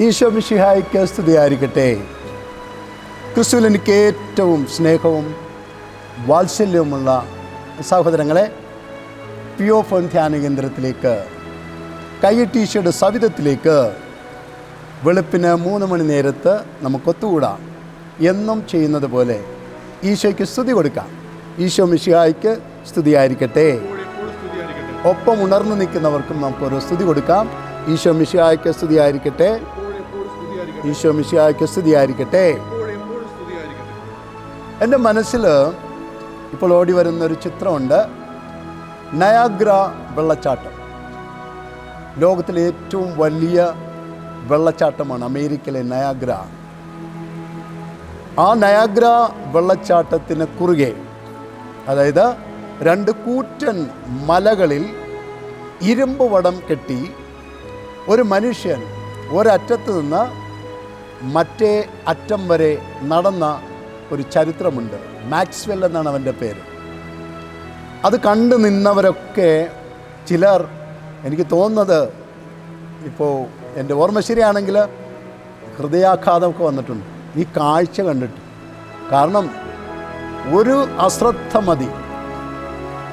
ഈശോ മിശിഹായ്ക്ക് സ്തുതിയായിരിക്കട്ടെ. ക്രിസ്തുവിൽ എനിക്ക് ഏറ്റവും സ്നേഹവും വാത്സല്യവുമുള്ള സഹോദരങ്ങളെ, പിയോഫോൻ ധ്യാന കേന്ദ്രത്തിലേക്ക്, കയ്യട്ടീശയുടെ സവിധത്തിലേക്ക് വെളുപ്പിന് 3 മണി നേരത്ത് നമുക്കൊത്തുകൂടാം. എന്നും ചെയ്യുന്നത് പോലെ ഈശോയ്ക്ക് സ്തുതി കൊടുക്കാം. ഈശോ മിശിഹായ്ക്ക് സ്തുതിയായിരിക്കട്ടെ. ഒപ്പം ഉണർന്നു നിൽക്കുന്നവർക്കും നമുക്കൊരു സ്തുതി കൊടുക്കാം. ഈശോ മിശിഹായ്ക്ക് സ്തുതിയായിരിക്കട്ടെ. ഈശോ മിശിഹായ്ക്ക് സ്തുതിയായിരിക്കട്ടെ. എൻ്റെ മനസ്സിൽ ഇപ്പോൾ ഓടി വരുന്നൊരു ചിത്രമുണ്ട്. നയാഗ്ര വെള്ളച്ചാട്ടം. ലോകത്തിലെ ഏറ്റവും വലിയ വെള്ളച്ചാട്ടമാണ് അമേരിക്കയിലെ നയാഗ്ര. ആ നയാഗ്ര വെള്ളച്ചാട്ടത്തിന് കുറുകെ, അതായത് 2 കൂറ്റൻ മലകളിൽ ഇരുമ്പ് വടം കെട്ടി ഒരു മനുഷ്യൻ ഒരറ്റത്ത് നിന്ന് മറ്റേ അറ്റം വരെ നടന്ന ഒരു ചരിത്രമുണ്ട്. മാക്സ്വെൽ എന്നാണ് അവൻ്റെ പേര്. അത് കണ്ടു നിന്നവരൊക്കെ ചിലർ, എനിക്ക് തോന്നുന്നത് ഇപ്പോൾ എൻ്റെ ഓർമ്മ ശരിയാണെങ്കിൽ ഹൃദയാഘാതമൊക്കെ വന്നിട്ടുണ്ട് ഈ കാഴ്ച കണ്ടിട്ട്. കാരണം ഒരു അശ്രദ്ധ മതി,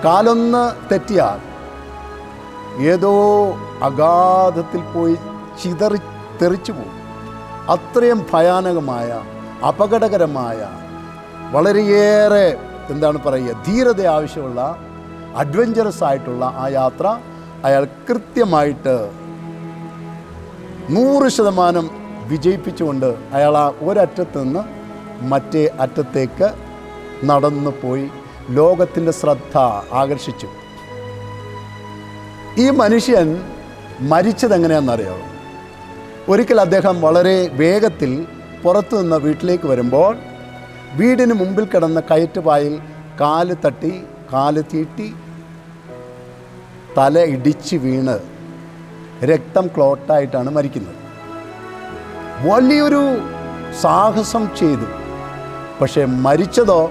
കാലൊന്ന് തെറ്റിയാൽ ഏതോ അഗാധത്തിൽ പോയി തെറിച്ചു പോകും. അത്രയും ഭയാനകമായ, അപകടകരമായ, വളരെയേറെ ധീരത ആവശ്യമുള്ള, അഡ്വഞ്ചറസ് ആയിട്ടുള്ള ആ യാത്ര അയാൾ കൃത്യമായിട്ട് 100% വിജയിപ്പിച്ചുകൊണ്ട് അയാൾ ആ ഒരറ്റത്ത് നിന്ന് മറ്റേ അറ്റത്തേക്ക് നടന്നു പോയി ലോകത്തിൻ്റെ ശ്രദ്ധ ആകർഷിച്ചു. ഈ മനുഷ്യൻ മരിച്ചത് എങ്ങനെയാണെന്നറിയാമോ? ഒരിക്കൽ അദ്ദേഹം വളരെ വേഗത്തിൽ പുറത്തു നിന്ന് വീട്ടിലേക്ക് വരുമ്പോൾ വീടിന് മുമ്പിൽ കിടന്ന കയറ്റുപായിൽ കാല് തട്ടി, കാല് തീട്ടി, തല ഇടിച്ച് വീണ് രക്തം ക്ലോട്ടായിട്ടാണ് മരിക്കുന്നത്. വലിയൊരു സാഹസം ചെയ്തു. പക്ഷേ മരിച്ചതോ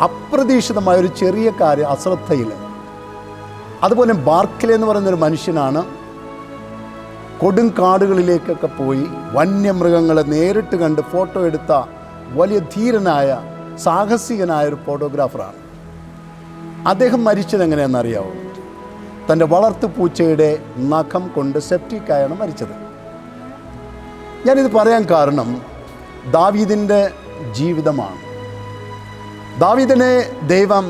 അപ്രതീക്ഷിതമായൊരു ചെറിയ കാര്യം, അശ്രദ്ധയിൽ. അതുപോലെ ബാർക്ലേ എന്ന് പറയുന്നൊരു മനുഷ്യനാണ് കൊടും കാടുകളിലേക്കൊക്കെ പോയി വന്യമൃഗങ്ങളെ നേരിട്ട് കണ്ട് ഫോട്ടോ എടുത്ത വലിയ ധീരനായ, സാഹസികനായ ഒരു ഫോട്ടോഗ്രാഫറാണ്. അദ്ദേഹം മരിച്ചത് എങ്ങനെയാണെന്നറിയാവോ? തൻ്റെ വളർത്തു പൂച്ചയുടെ നഖം കൊണ്ട് സെപ്റ്റിക്കായാണ് മരിച്ചത്. ഞാനിത് പറയാൻ കാരണം ദാവീദിൻ്റെ ജീവിതമാണ്. ദാവീദിനെ ദൈവം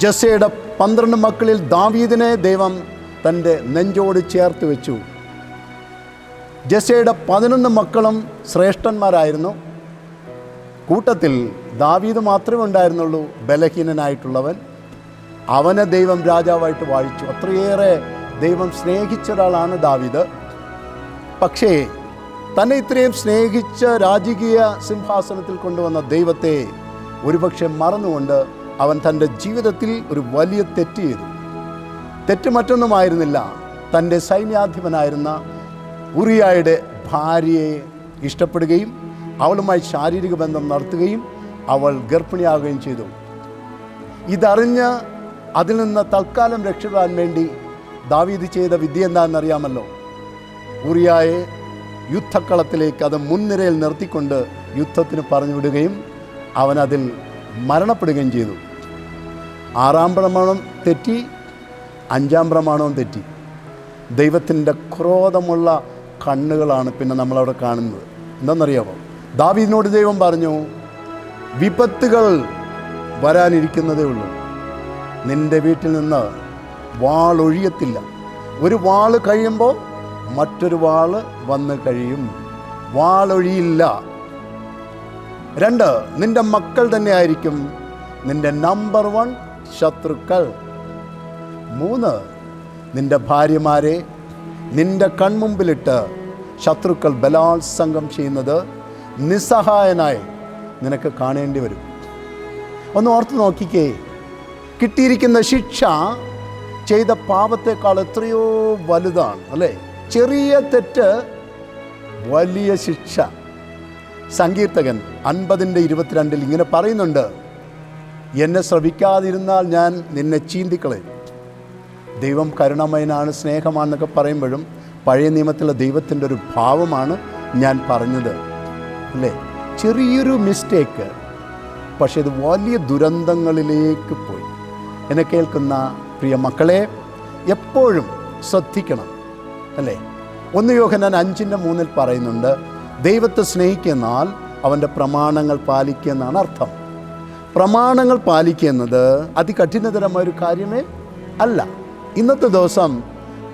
ജസ്സയുടെ 12 മക്കളിൽ ദാവീദിനെ ദൈവം തൻ്റെ നെഞ്ചോട് ചേർത്ത് വെച്ചു. ജസ്സയുടെ 11 മക്കളും ശ്രേഷ്ഠന്മാരായിരുന്നു. കൂട്ടത്തിൽ ദാവീദ് മാത്രമേ ഉണ്ടായിരുന്നുള്ളൂ ബലഹീനനായിട്ടുള്ളവൻ. അവനെ ദൈവം രാജാവായിട്ട് വാഴിച്ചു. അത്രയേറെ ദൈവം സ്നേഹിച്ച ഒരാളാണ് ദാവീദ്. പക്ഷേ തന്നെ ഇത്രയും സ്നേഹിച്ച രാജകീയ സിംഹാസനത്തിൽ കൊണ്ടുവന്ന ദൈവത്തെ ഒരുപക്ഷെ മറന്നുകൊണ്ട് അവൻ തൻ്റെ ജീവിതത്തിൽ ഒരു വലിയ തെറ്റ് ചെയ്തു. തെറ്റ് മറ്റൊന്നുമായിരുന്നില്ല, തൻ്റെ സൈന്യാധിപനായിരുന്ന ഉറിയായുടെ ഭാര്യയെ ഇഷ്ടപ്പെടുകയും അവളുമായി ശാരീരിക ബന്ധം നടത്തുകയും അവൾ ഗർഭിണിയാവുകയും ചെയ്തു. ഇതറിഞ്ഞ് അതിൽ നിന്ന് തൽക്കാലം രക്ഷപ്പെടാൻ വേണ്ടി ദാവീദ് ചെയ്ത വിദ്യ എന്താണെന്നറിയാമല്ലോ? ഉറിയായെ യുദ്ധക്കളത്തിലേക്ക് അത് മുൻനിരയിൽ നിർത്തിക്കൊണ്ട് യുദ്ധത്തിന് പറഞ്ഞുവിടുകയും അവനതിൽ മരണപ്പെടുകയും ചെയ്തു. 6-ാം പ്രമാണം തെറ്റി, 5-ാം പ്രമാണവും തെറ്റി. ദൈവത്തിൻ്റെ ക്രോധമുള്ള കണ്ണുകളാണ് പിന്നെ നമ്മളവിടെ കാണുന്നത്. എന്താണെന്നറിയാമോ? ദാവീദിനോട് ദൈവം പറഞ്ഞു, വിപത്തുകൾ വരാനിരിക്കുന്നതേ ഉള്ളൂ, നിൻ്റെ വീട്ടിൽ നിന്ന് വാളൊഴിയത്തില്ല. ഒരു വാള് കഴിയുമ്പോൾ മറ്റൊരു വാള് വന്ന് കഴിയും, വാളൊഴിയില്ല. 2, നിൻ്റെ മക്കൾ തന്നെയായിരിക്കും നിൻ്റെ നമ്പർ 1 ശത്രുക്കൾ. 3, നിൻ്റെ ഭാര്യമാരെ നിൻ്റെ കൺമുമ്പിലിട്ട് ശത്രുക്കൾ ബലാത്സംഗം ചെയ്യുന്നത് നിസ്സഹായനായി നിനക്ക് കാണേണ്ടി വരും. ഒന്ന് ഓർത്ത് നോക്കിക്കേ, കിട്ടിയിരിക്കുന്ന ശിക്ഷ ചെയ്ത പാപത്തേക്കാൾ എത്രയോ വലുതാണ്, അല്ലേ? ചെറിയ തെറ്റ്, വലിയ ശിക്ഷ. സങ്കീർത്തകൻ 50:22 ഇങ്ങനെ പറയുന്നുണ്ട്, എന്നെ ശ്രവിക്കാതിരുന്നാൽ ഞാൻ നിന്നെ ചീന്തിക്കളയും. ദൈവം കരുണമയനാണ്, സ്നേഹമാണെന്നൊക്കെ പറയുമ്പോഴും പഴയ നിയമത്തിലെ ദൈവത്തിൻ്റെ ഒരു ഭാവമാണ് ഞാൻ പറഞ്ഞത്, അല്ലേ? ചെറിയൊരു മിസ്റ്റേക്ക്, പക്ഷേ ഇത് വലിയ ദുരന്തങ്ങളിലേക്ക് പോയി. എന്നെ കേൾക്കുന്ന പ്രിയ മക്കളെ, എപ്പോഴും ശ്രദ്ധിക്കണം, അല്ലേ? 1 യോഹന്നാൻ 5:3 പറയുന്നുണ്ട്, ദൈവത്തെ സ്നേഹിക്കുന്നാൽ അവൻ്റെ പ്രമാണങ്ങൾ പാലിക്കുക എന്നാണ് അർത്ഥം. പ്രമാണങ്ങൾ പാലിക്കുക എന്നത് അതികഠിനതരമായൊരു കാര്യമേ അല്ല. ഇന്നത്തെ ദിവസം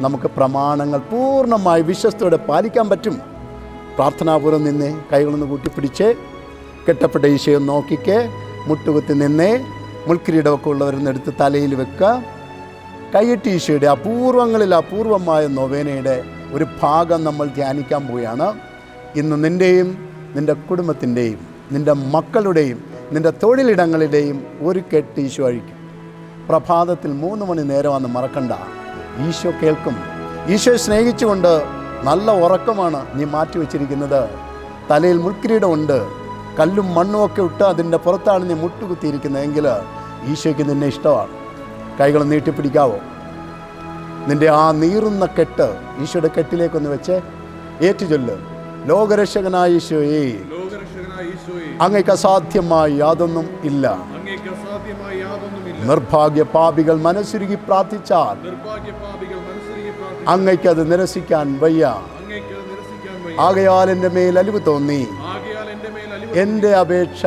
നമുക്ക് പ്രമാണങ്ങൾ പൂർണ്ണമായി വിശ്വസ്തയോടെ പാലിക്കാൻ പറ്റും. പ്രാർത്ഥനാപൂർവ്വം നിന്നേ, കൈകളൊന്ന് കൂട്ടിപ്പിടിച്ച്, കെട്ടപ്പെട്ട ഈശോയെ നോക്കിക്കേ, മുട്ടുകുത്തി നിന്നേ, മുൾക്കിരീടമൊക്കെ ഉള്ളവരെന്നെടുത്ത് തലയിൽ വെക്കുക. കൈയിട്ട് ഈശോയുടെ അപൂർവമായ നൊവേനയുടെ ഒരു ഭാഗം നമ്മൾ ധ്യാനിക്കാൻ പോവുകയാണ്. ഇന്ന് നിൻ്റെയും നിൻ്റെ കുടുംബത്തിൻ്റെയും നിൻ്റെ മക്കളുടെയും നിൻ്റെ തൊഴിലിടങ്ങളിലെയും ഒരു കെട്ട് ഈശോ അഴിക്കും. പ്രഭാതത്തിൽ 3 മണി നേരമാണെന്ന് മറക്കണ്ട. ഈശോ കേൾക്കും. ഈശോയെ സ്നേഹിച്ചുകൊണ്ട് നല്ല ഉറക്കമാണ് നീ മാറ്റി വച്ചിരിക്കുന്നത്. തലയിൽ മുൾക്കിരീടമുണ്ട്, കല്ലും മണ്ണും ഒക്കെ ഇട്ട് അതിൻ്റെ പുറത്താണ് നീ മുട്ടുകുത്തിയിരിക്കുന്നതെങ്കിൽ ഈശോയ്ക്ക് നിന്നെ ഇഷ്ടമാണ്. കൈകൾ നീട്ടിപ്പിടിക്കാവോ? നിൻ്റെ ആ നീറുന്ന കെട്ട് ഈശോയുടെ കെട്ടിലേക്കൊന്ന് വെച്ച് ഏറ്റുചൊല്ല്. ലോകരക്ഷകനായ ഈശോയെ, അങ്ങേക്ക് അസാധ്യമായി യാതൊന്നും ഇല്ല. നിർഭാഗ്യ പാപികൾ മനസ്സുരുകി പ്രാർത്ഥിച്ചാൽ അങ്ങയ്ക്ക് അത് നിരസിക്കാൻ വയ്യ. ആകയാൽ എൻ്റെ മേൽ അലിവ് തോന്നി എൻ്റെ അപേക്ഷ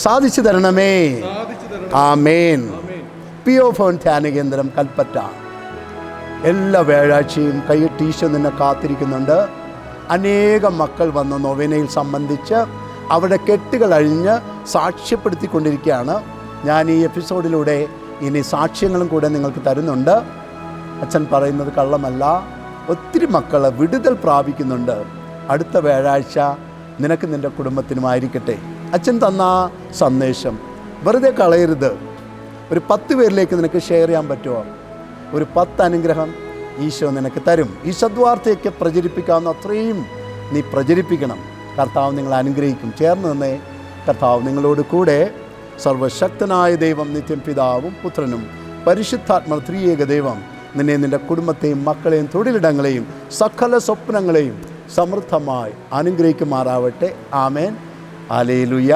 സാധിച്ചു തരണമേ. ആമേൻ. PO ഫോൺ ധ്യാന കേന്ദ്രം കൽപ്പറ്റ എല്ലാ വ്യാഴാഴ്ചയും കൈയിട്ട് ഈശോ നിന്നെ കാത്തിരിക്കുന്നുണ്ട്. അനേകം മക്കൾ വന്ന് നൊവേനയിൽ സംബന്ധിച്ച് അവരുടെ കെട്ടുകൾ അഴിഞ്ഞ് സാക്ഷ്യപ്പെടുത്തിക്കൊണ്ടിരിക്കുകയാണ്. ഞാൻ ഈ എപ്പിസോഡിലൂടെ ഇനി സാക്ഷ്യങ്ങളും കൂടെ നിങ്ങൾക്ക് തരുന്നുണ്ട്. അച്ഛൻ പറയുന്നത് കള്ളമല്ല. ഒത്തിരി മക്കൾ വിടുതൽ പ്രാപിക്കുന്നുണ്ട്. അടുത്ത വ്യാഴാഴ്ച നിനക്ക് നിൻ്റെ കുടുംബത്തിനുമായിരിക്കട്ടെ. അച്ഛൻ തന്ന സന്ദേശം വെറുതെ കളയരുത്. ഒരു 10 പേരിലേക്ക് നിനക്ക് ഷെയർ ചെയ്യാൻ പറ്റുമോ? ഒരു 10 അനുഗ്രഹം ഈശോ നിനക്ക് തരും. ഈ സദ്വാർത്തയൊക്കെ പ്രചരിപ്പിക്കാവുന്ന അത്രയും നീ പ്രചരിപ്പിക്കണം. കർത്താവ് നിങ്ങളെ അനുഗ്രഹിക്കും. ചേർന്ന് നിന്നേ. കർത്താവ് നിങ്ങളോട് കൂടെ. സർവശക്തനായ ദൈവം, നിത്യം പിതാവും പുത്രനും പരിശുദ്ധാത്മ ത്രിയേക ദൈവം നിന്നെ, നിൻ്റെ കുടുംബത്തെയും മക്കളെയും തൊഴിലിടങ്ങളെയും സകല സ്വപ്നങ്ങളെയും സമൃദ്ധമായി അനുഗ്രഹിക്കുമാറാവട്ടെ. ആമേൻ. ഹല്ലേലൂയ.